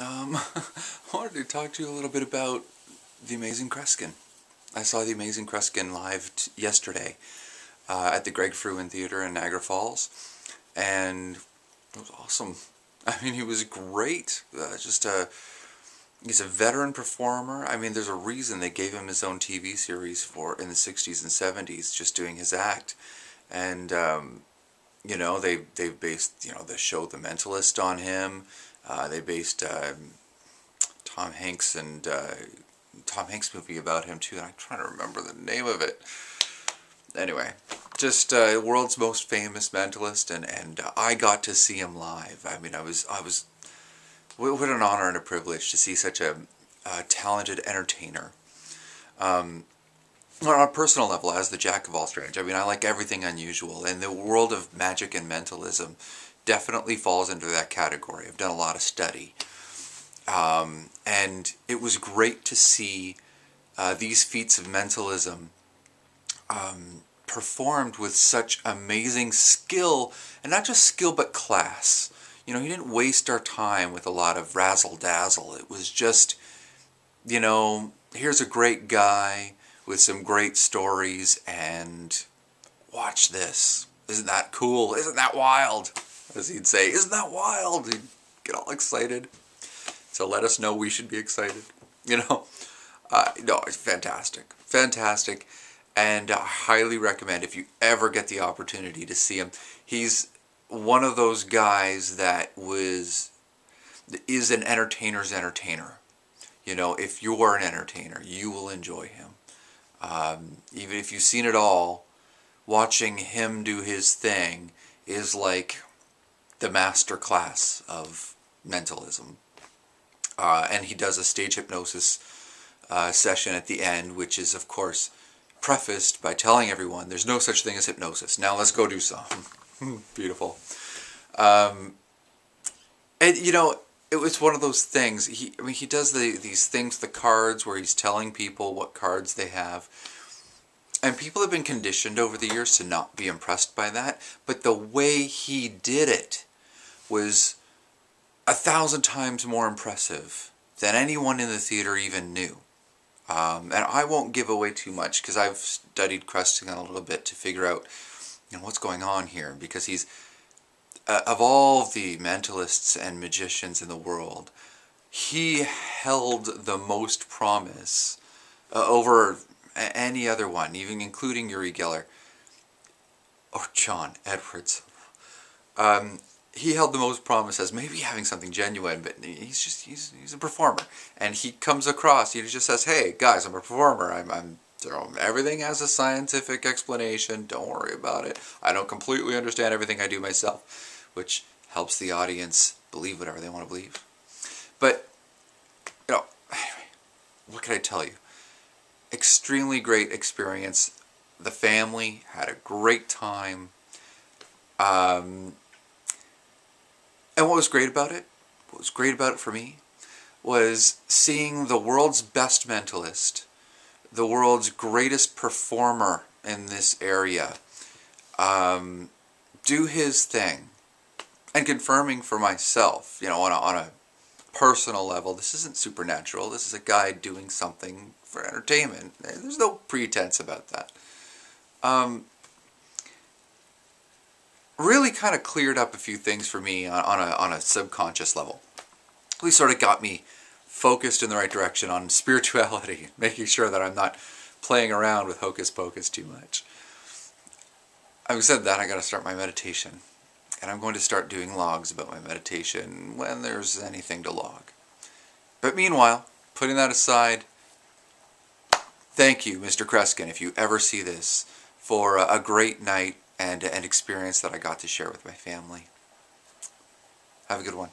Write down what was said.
I wanted to talk to you a little bit about the Amazing Kreskin. I saw the Amazing Kreskin live yesterday at the Greg Fruin Theater in Niagara Falls, and it was awesome. I mean, he was great. He's a veteran performer. I mean, there's a reason they gave him his own TV series in the 60s and 70s, just doing his act. And you know, they based, you know, the show The Mentalist on him. They based Tom Hanks movie about him too, and I'm trying to remember the name of it. Anyway, just world's most famous mentalist, and I got to see him live. I mean, what an honor and a privilege to see such a talented entertainer. On a personal level, as the jack of all trades, I mean, I like everything unusual, and the world of magic and mentalism definitely falls into that category. I've done a lot of study. And it was great to see these feats of mentalism performed with such amazing skill, and not just skill but class. You know, he didn't waste our time with a lot of razzle-dazzle. It was just, you know, here's a great guy with some great stories, and watch this. Isn't that cool? Isn't that wild? As he'd say, isn't that wild? He'd get all excited. So let us know we should be excited. You know? No, it's fantastic. Fantastic. And I highly recommend, if you ever get the opportunity to see him, he's one of those guys that is an entertainer's entertainer. You know, if you're an entertainer, you will enjoy him. Even if you've seen it all, watching him do his thing is like the master class of mentalism. And he does a stage hypnosis session at the end, which is, of course, prefaced by telling everyone there's no such thing as hypnosis. Now let's go do some. Beautiful. And, you know, it was one of those things. He does these things, the cards, where he's telling people what cards they have. And people have been conditioned over the years to not be impressed by that. But the way he did it was 1,000 times more impressive than anyone in the theater even knew. And I won't give away too much, because I've studied Kreskin a little bit to figure out, you know, what's going on here. Because he's, of all the mentalists and magicians in the world, he held the most promise over any other one, even including Uri Geller or John Edwards. He held the most promise as maybe having something genuine, but he's a performer, and he comes across. He just says, "Hey guys, I'm a performer. Everything has a scientific explanation. Don't worry about it. I don't completely understand everything I do myself," which helps the audience believe whatever they want to believe. But you know, anyway, what can I tell you? Extremely great experience. The family had a great time. And what was great about it, for me, was seeing the world's best mentalist, the world's greatest performer in this area, do his thing, and confirming for myself, you know, on a personal level, this isn't supernatural. This is a guy doing something for entertainment. There's no pretense about that. Really kind of cleared up a few things for me on a subconscious level. Really sort of got me focused in the right direction on spirituality, making sure that I'm not playing around with hocus pocus too much. Having said that, I got to start my meditation, and I'm going to start doing logs about my meditation when there's anything to log. But meanwhile, putting that aside, thank you, Mr. Kreskin, if you ever see this, for a great night and an experience that I got to share with my family. Have a good one.